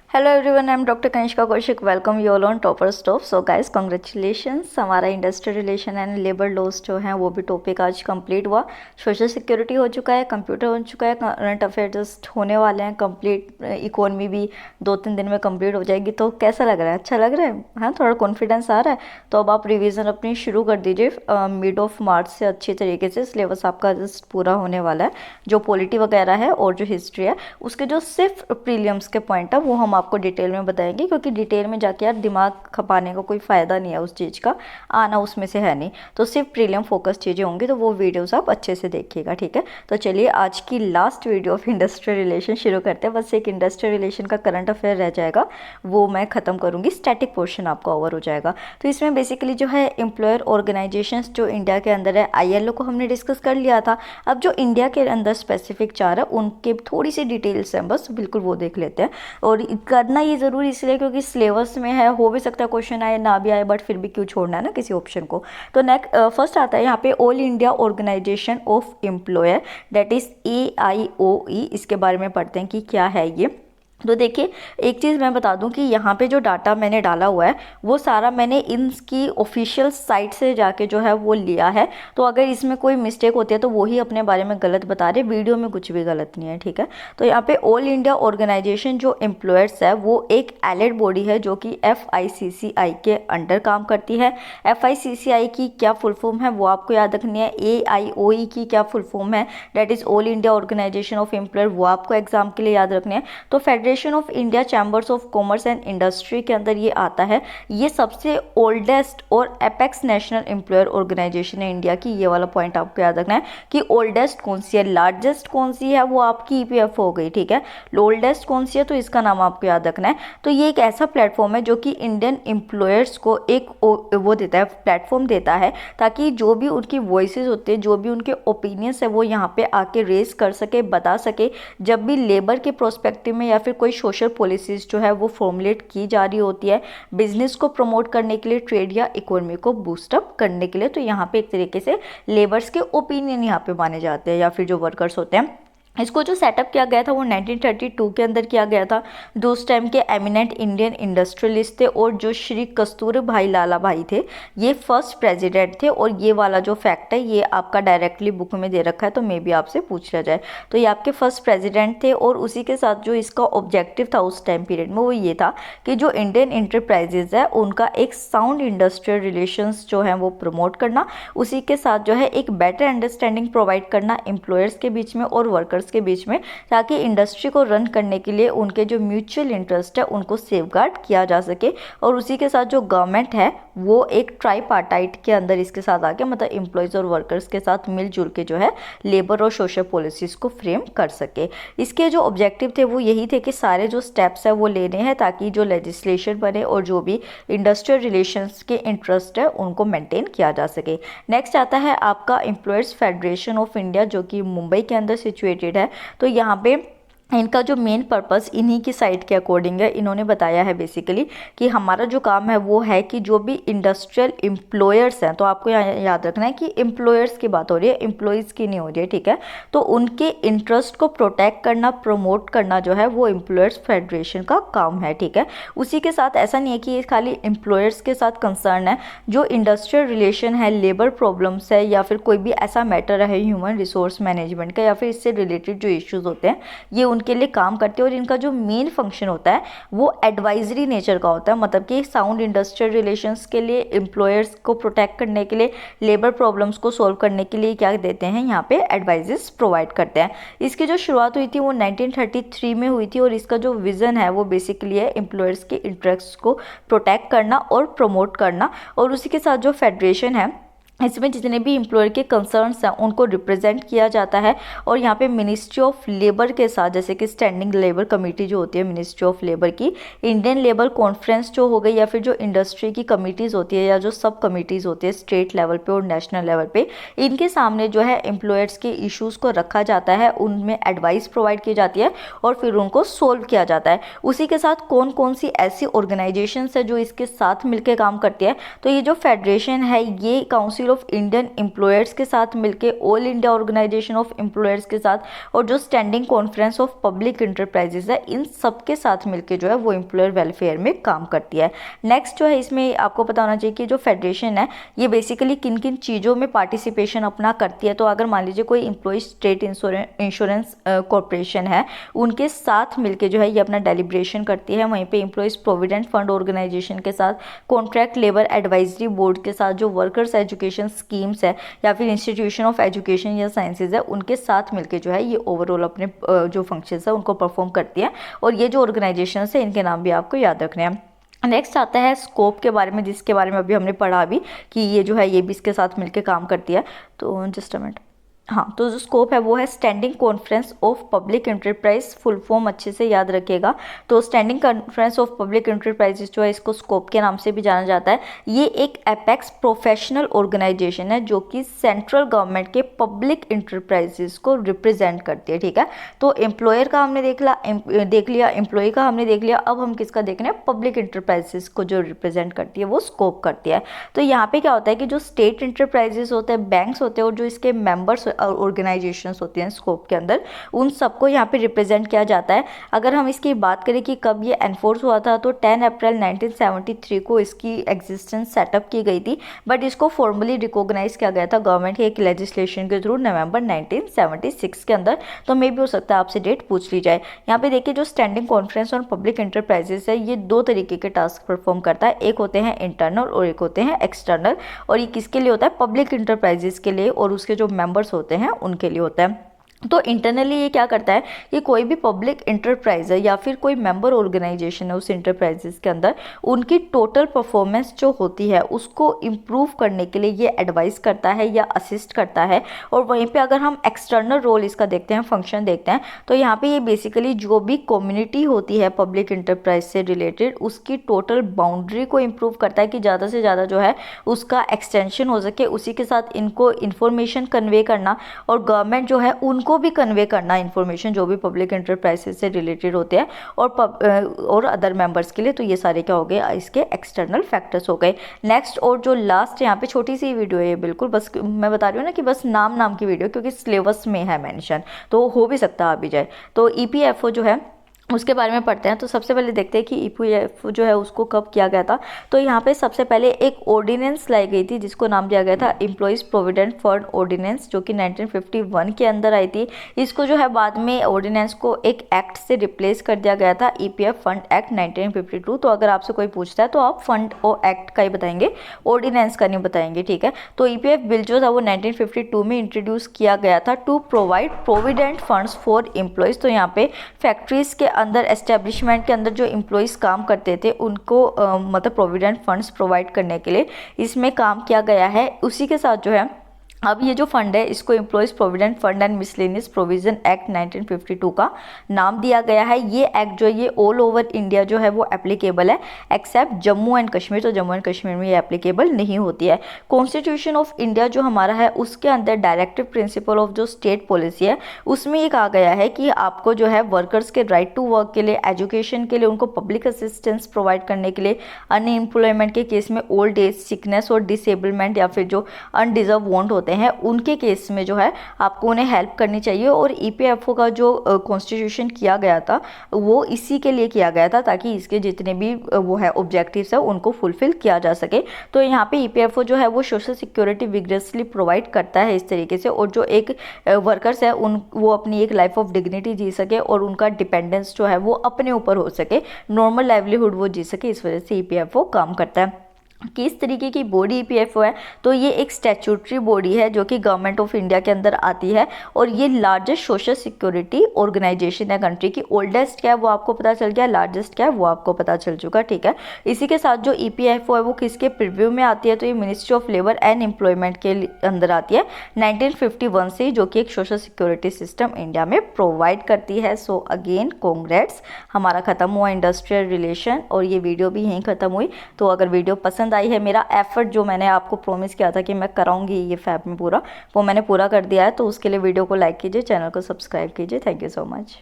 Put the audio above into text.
Hello everyone, I am doctor Kanishka Kaushik. Welcome you all on Topper Stop. So guys, congratulations, हमारा industrial relation and labour laws जो है वो भी topic आज complete हुआ। सोशल सिक्योरिटी हो चुका है, कंप्यूटर हो चुका है, करंट अफेयर जस्ट होने वाले हैं कंप्लीट। इकोनॉमी भी 2-3 दिन में कंप्लीट हो जाएगी। तो कैसा लग रहा है? अच्छा लग रहा है? हाँ, थोड़ा कॉन्फिडेंस आ रहा है? तो अब आप रिविज़न अपनी शुरू कर दीजिए। मिड ऑफ मार्च से अच्छी तरीके से सिलेबस आपका जस्ट पूरा होने वाला है। जो पॉलिटी वगैरह है और जो हिस्ट्री है उसके जो सिर्फ प्रीलिम्स के पॉइंट है वो हम आपको डिटेल में बताएंगे, क्योंकि डिटेल में जाके यार दिमाग खपाने का कोई फ़ायदा नहीं है, उस चीज़ का आना उसमें से है नहीं। तो सिर्फ प्रीलिम फोकस चीज़ें होंगी, तो वो वीडियोस आप अच्छे से देखिएगा, ठीक है। तो चलिए आज की last video of industrial relation शुरू करते हैं। बस एक इंडस्ट्रियल रिलेशन का करंट अफेयर रह जाएगा, वो मैं ख़त्म करूँगी, स्टैटिक पोर्शन आपका ओवर हो जाएगा। तो इसमें बेसिकली जो है एम्प्लॉयर ऑर्गेनाइजेशंस जो इंडिया के अंदर है, ILO को हमने डिस्कस कर लिया था। अब जो इंडिया के अंदर स्पेसिफिक 4 है उनके थोड़ी सी डिटेल्स हैं, बस बिल्कुल वो देख लेते हैं। और करना ये ज़रूरी इसलिए क्योंकि सिलेबस में है, हो भी सकता है क्वेश्चन आए ना भी आए, बट फिर भी क्यों छोड़ना है ना किसी ऑप्शन को। तो नेक्स्ट फर्स्ट आता है यहाँ पे all India organisation of employer, that is AIOE। इसके बारे में पढ़ते हैं कि क्या है ये। तो देखिए, एक चीज़ मैं बता दूं कि यहाँ पे जो डाटा मैंने डाला हुआ है वो सारा मैंने इनकी ऑफिशियल साइट से जाके जो है वो लिया है। तो अगर इसमें कोई मिस्टेक होती है तो वही अपने बारे में गलत बता रहे, वीडियो में कुछ भी गलत नहीं है, ठीक है। तो यहाँ पे ऑल इंडिया ऑर्गेनाइजेशन जो एम्प्लॉयर्स है वो एक एलिड बॉडी है जो कि FICCI के अंडर काम करती है। FICCI की क्या फुल फॉर्म है वो आपको याद रखनी है। AIOE की क्या फुल फॉर्म है, that is all India organisation of employer, वो आपको एग्जाम के लिए याद रखने हैं। तो federation of India chambers of commerce and industry के अंदर ये आता है। ये सबसे ओल्डेस्ट और एपेक्स नेशनल एम्प्लॉयर ऑर्गेनाइजेशन है इंडिया की। ये वाला पॉइंट आपको याद रखना है कि ओल्डेस्ट कौन सी है, लार्जेस्ट कौन सी है, वो आपकी EPF हो गई, ठीक है। ओल्डेस्ट कौन सी है तो इसका नाम आपको याद रखना है। तो ये एक ऐसा प्लेटफॉर्म है जो कि इंडियन एम्प्लॉयर्स को एक वो देता है, प्लेटफॉर्म देता है, ताकि जो भी उनकी वॉइसेस होते हैं, जो भी उनके ओपिनियंस है वो यहाँ पे आके रेज कर सके, बता सके। जब भी लेबर के प्रोस्पेक्टिव में या फिर कोई सोशल पॉलिसीज जो है वो फॉर्मुलेट की जा रही होती है बिजनेस को प्रमोट करने के लिए, ट्रेड या इकोनॉमी को बूस्टअप करने के लिए, तो यहाँ पे एक तरीके से लेबर्स के ओपिनियन यहाँ पे माने जाते हैं, या फिर जो वर्कर्स होते हैं। इसको जो सेटअप किया गया था वो 1932 के अंदर किया गया था। जो उस टाइम के एमिनेंट इंडियन इंडस्ट्रियलिस्ट थे और जो श्री कस्तूर भाई लाला भाई थे, ये फर्स्ट प्रेसिडेंट थे। और ये वाला जो फैक्ट है ये आपका डायरेक्टली बुक में दे रखा है, तो मे भी आपसे पूछ लिया जाए। तो ये आपके फर्स्ट प्रेसिडेंट थे, और उसी के साथ जो इसका ऑब्जेक्टिव था उस टाइम पीरियड में वो ये था कि जो इंडियन इंटरप्राइजेज है उनका एक साउंड इंडस्ट्रियल रिलेशंस जो है वो प्रमोट करना, उसी के साथ जो है एक बेटर अंडरस्टैंडिंग प्रोवाइड करना एम्प्लॉयर्स के बीच में और वर्कर्स के बीच में, ताकि इंडस्ट्री को रन करने के लिए उनके जो म्यूचुअल इंटरेस्ट है उनको सेफगार्ड किया जा सके। और उसी के साथ जो गवर्नमेंट है वो एक ट्राईपार्टाइट के अंदर इसके साथ आके, मतलब एम्प्लॉयज़ और वर्कर्स के साथ मिलजुल के जो है लेबर और सोशल पॉलिसीज़ को फ्रेम कर सके। इसके जो ऑब्जेक्टिव थे वो यही थे कि सारे जो स्टेप्स है वो लेने हैं ताकि जो लेजिस्लेशन बने और जो भी इंडस्ट्रियल रिलेशंस के इंटरेस्ट है उनको मेंटेन किया जा सके। नेक्स्ट आता है आपका एम्प्लॉयर्स फेडरेशन ऑफ इंडिया, जो कि मुंबई के अंदर सिचुएटेड है। तो यहाँ पे इनका जो मेन पर्पस इन्हीं की साइट के अकॉर्डिंग है। इन्होंने बताया है बेसिकली कि हमारा जो काम है वो है कि जो भी इंडस्ट्रियल एम्प्लॉयर्स हैं, तो आपको यहाँ याद रखना है कि एम्प्लॉयर्स की बात हो रही है, एम्प्लॉयज़ की नहीं हो रही है, ठीक है। तो उनके इंटरेस्ट को प्रोटेक्ट करना, प्रमोट करना जो है वो एम्प्लॉयर्स फेडरेशन का काम है, ठीक है। उसी के साथ ऐसा नहीं है कि ये खाली एम्प्लॉयर्स के साथ कंसर्न है। जो इंडस्ट्रियल रिलेशन है, लेबर प्रॉब्लम्स है, या फिर कोई भी ऐसा मैटर है ह्यूमन रिसोर्स मैनेजमेंट का, या फिर इससे रिलेटेड जो इश्यूज़ होते हैं ये उनके लिए काम करते हैं। और इनका जो मेन फंक्शन होता है वो एडवाइजरी नेचर का होता है, मतलब कि साउंड इंडस्ट्रियल रिलेशंस के लिए, एम्प्लॉयर्स को प्रोटेक्ट करने के लिए, लेबर प्रॉब्लम्स को सॉल्व करने के लिए क्या देते हैं, यहाँ पे एडवाइजेस प्रोवाइड करते हैं। इसकी जो शुरुआत हुई थी वो 1933 में हुई थी, और इसका जो विज़न है वो बेसिकली है एम्प्लॉयर्स के इंटरेस्ट को प्रोटेक्ट करना और प्रमोट करना। और उसी के साथ जो फेडरेशन है इसमें जितने भी एम्प्लॉयर के कंसर्न्स हैं उनको रिप्रेजेंट किया जाता है। और यहाँ पे मिनिस्ट्री ऑफ लेबर के साथ, जैसे कि स्टैंडिंग लेबर कमेटी जो होती है मिनिस्ट्री ऑफ लेबर की, इंडियन लेबर कॉन्फ्रेंस जो हो गई, या फिर जो इंडस्ट्री की कमिटीज़ होती है या जो सब कमिटीज़ होती है स्टेट लेवल पे और नेशनल लेवल पे, इनके सामने जो है एम्प्लॉयर्स के इशूज़ को रखा जाता है, उनमें एडवाइस प्रोवाइड की जाती है और फिर उनको सोल्व किया जाता है। उसी के साथ कौन कौन सी ऐसी ऑर्गेनाइजेशंस है जो इसके साथ मिलकर काम करती है, तो ये जो फेडरेशन है ये council council of Indian employers के साथ मिलके, all India organisation of employers के साथ, और जो standing conference of public enterprises है, इन सब के साथ मिलके जो है वो एम्प्लॉयर वेलफेयर में काम करती है। नेक्स्ट जो है इसमें आपको पता होना चाहिए कि जो फेडरेशन है ये बेसिकली किन किन चीज़ों में पार्टिसिपेशन अपना करती है। तो अगर मान लीजिए कोई एम्प्लॉय स्टेट इंश्योरेंस कॉरपोरेशन है, उनके साथ मिलके जो है ये अपना डेलिब्रेशन करती है। वहीं पे एम्प्लॉयज़ प्रोविडेंट फंड ऑर्गेनाइजेशन के साथ, कॉन्ट्रैक्ट लेबर एडवाइजरी बोर्ड के साथ, जो वर्कर्स एजुकेशन स्कीम्स है या फिर इंस्टीट्यूशन ऑफ एजुकेशन या साइंसेज है, उनके साथ मिलके जो है ये ओवरऑल अपने जो फंक्शंस है उनको परफॉर्म करती है। और ये जो ऑर्गेनाइजेशन है इनके नाम भी आपको याद रखने हैं। नेक्स्ट आता है स्कोप के बारे में, जिसके बारे में अभी हमने पढ़ा भी कि ये जो है ये भी इसके साथ मिलके काम करती है। तो जस्ट अ मिनट, हाँ, तो जो स्कोप है वो है standing conference of public enterprise, full form अच्छे से याद रखिएगा। तो standing conference of public enterprises जो है इसको स्कोप के नाम से भी जाना जाता है। ये एक एपेक्स प्रोफेशनल ऑर्गेनाइजेशन है जो कि सेंट्रल गवर्नमेंट के पब्लिक इंटरप्राइजेज को रिप्रेजेंट करती है। ठीक है, तो एम्प्लॉयर का हमने देख लिया, एम्प्लॉय का हमने देख लिया, अब हम किसका देख रहे हैं, पब्लिक इंटरप्राइजेज को जो रिप्रेजेंट करती है वो स्कोप करती है। तो यहाँ पे क्या होता है कि जो स्टेट इंटरप्राइजेज होते हैं, बैंक्स होते हैं और जो इसके मेंबर्स ऑर्गेनाइजेशंस होती हैं स्कोप के अंदर, उन सबको यहाँ पे रिप्रेजेंट किया जाता है। अगर हम इसकी बात करें कि कब ये एनफोर्स हुआ था, तो 10 अप्रैल 1973 को इसकी एग्जिस्टेंस सेटअप की गई थी, बट इसको फॉर्मली रिकॉग्नाइज किया गया था गवर्नमेंट के एक लेजिस्लेशन के थ्रू नवंबर 1976 के अंदर। तो मे भी हो सकता है आपसे डेट पूछ ली जाए। यहाँ पे देखिए जो standing conference on public enterprises है, ये दो तरीके के टास्क परफॉर्म करता है। एक होते हैं इंटरनल और एक होते हैं एक्सटर्नल। और ये किसके लिए होता है, पब्लिक इंटरप्राइजेस के लिए और उसके जो मेंबर्स होते हैं उनके लिए होता है। तो इंटरनली ये क्या करता है कि कोई भी पब्लिक इंटरप्राइज है या फिर कोई मेंबर ऑर्गेनाइजेशन है उस इंटरप्राइजेस के अंदर, उनकी टोटल परफॉर्मेंस जो होती है उसको इम्प्रूव करने के लिए ये एडवाइस करता है या असिस्ट करता है। और वहीं पे अगर हम एक्सटर्नल रोल इसका देखते हैं, फंक्शन देखते हैं, तो यहाँ पे ये बेसिकली जो भी कम्युनिटी होती है पब्लिक इंटरप्राइज से रिलेटेड, उसकी टोटल बाउंड्री को इम्प्रूव करता है कि ज़्यादा से ज़्यादा जो है उसका एक्सटेंशन हो सके। उसी के साथ इनको इन्फॉर्मेशन कन्वे करना और गवर्नमेंट जो है उनको भी कन्वे करना इन्फॉर्मेशन जो भी पब्लिक इंटरप्राइजेस से रिलेटेड होते हैं और अदर मेंबर्स के लिए। तो ये सारे क्या हो गए, इसके एक्सटर्नल फैक्टर्स हो गए। नेक्स्ट और जो लास्ट यहाँ पे छोटी सी वीडियो है, बिल्कुल बस मैं बता रही हूँ ना कि बस नाम की वीडियो, क्योंकि सिलेबस में है मेंशन, तो हो भी सकता है आ भी जाए। तो ईपीएफओ जो है उसके बारे में पढ़ते हैं। तो सबसे पहले देखते हैं कि ईपीएफओ जो है उसको कब किया गया था। तो यहाँ पे सबसे पहले एक ऑर्डिनेंस लाई गई थी जिसको नाम दिया गया था एम्प्लॉयज़ प्रोविडेंट फंड ऑर्डिनेंस, जो कि 1951 के अंदर आई थी। इसको जो है बाद में ऑर्डिनेंस को एक एक्ट से रिप्लेस कर दिया गया था, ईपीएफ फंड एक्ट 1952। तो अगर आपसे कोई पूछता है तो आप फंड और एक्ट का ही बताएंगे, ऑर्डिनेंस का नहीं बताएंगे। ठीक है, तो ईपीएफ बिल जो था वो 1952 में इंट्रोड्यूस किया गया था to provide provident funds for employees. तो यहाँ पे फैक्ट्रीज़ के अंदर, एस्टेब्लिशमेंट के अंदर जो एम्प्लॉयज़ काम करते थे उनको मतलब प्रोविडेंट फंड्स प्रोवाइड करने के लिए इसमें काम किया गया है। उसी के साथ जो है अब ये जो फंड है इसको employees provident fund and miscellaneous provision act 1952 का नाम दिया गया है। ये एक्ट जो है ये ऑल ओवर इंडिया जो है वो एप्लीकेबल है एक्सेप्ट जम्मू एंड कश्मीर। तो जम्मू एंड कश्मीर में ये एप्लीकेबल नहीं होती है। कॉन्स्टिट्यूशन ऑफ इंडिया जो हमारा है उसके अंदर डायरेक्टिव प्रिंसिपल ऑफ जो स्टेट पॉलिसी है उसमें ये कहा गया है कि आपको जो है वर्कर्स के राइट टू वर्क के लिए, एजुकेशन के लिए, उनको पब्लिक असिस्टेंस प्रोवाइड करने के लिए, अनएम्प्लॉयमेंट के केस में, ओल्ड एज, सिकनेस और डिसेबलमेंट या फिर जो अनडिजर्व वांट होते हैं उनके केस में जो है आपको उन्हें हेल्प करनी चाहिए। और ईपीएफओ का जो कॉन्स्टिट्यूशन किया गया था वो इसी के लिए किया गया था ताकि इसके जितने भी वो है ऑब्जेक्टिव्स है उनको फुलफिल किया जा सके। तो यहाँ पे ईपीएफओ जो है वो सोशल सिक्योरिटी विग्रेसली प्रोवाइड करता है इस तरीके से, और जो एक वर्कर्स है वो अपनी एक लाइफ ऑफ डिग्निटी जी सके और उनका डिपेंडेंस जो है वो अपने ऊपर हो सके, नॉर्मल लाइवलीहुड वो जी सके। इस वजह से ईपीएफओ काम करता है। किस तरीके की बॉडी ईपीएफओ है, तो ये एक स्टैट्यूटरी बॉडी है जो कि गवर्नमेंट ऑफ इंडिया के अंदर आती है और ये लार्जेस्ट सोशल सिक्योरिटी ऑर्गेनाइजेशन है कंट्री की। ओल्डेस्ट क्या है वो आपको पता चल गया, लार्जेस्ट क्या है वो आपको पता चल चुका। ठीक है, इसी के साथ जो ईपीएफओ है वो किसके प्रिव्यू में आती है, तो ये ministry of labour and employment के अंदर आती है 1951 से, जो कि एक सोशल सिक्योरिटी सिस्टम इंडिया में प्रोवाइड करती है। सो अगेन कॉन्ग्रेट्स, हमारा खत्म हुआ इंडस्ट्रियल रिलेशन और ये वीडियो भी यहीं खत्म हुई। तो अगर वीडियो पसंद आई है, मेरा एफर्ट जो मैंने आपको प्रॉमिस किया था कि मैं कराऊंगी ये फैब में पूरा, वो मैंने पूरा कर दिया है। तो उसके लिए वीडियो को लाइक कीजिए, चैनल को सब्सक्राइब कीजिए। Thank you so much.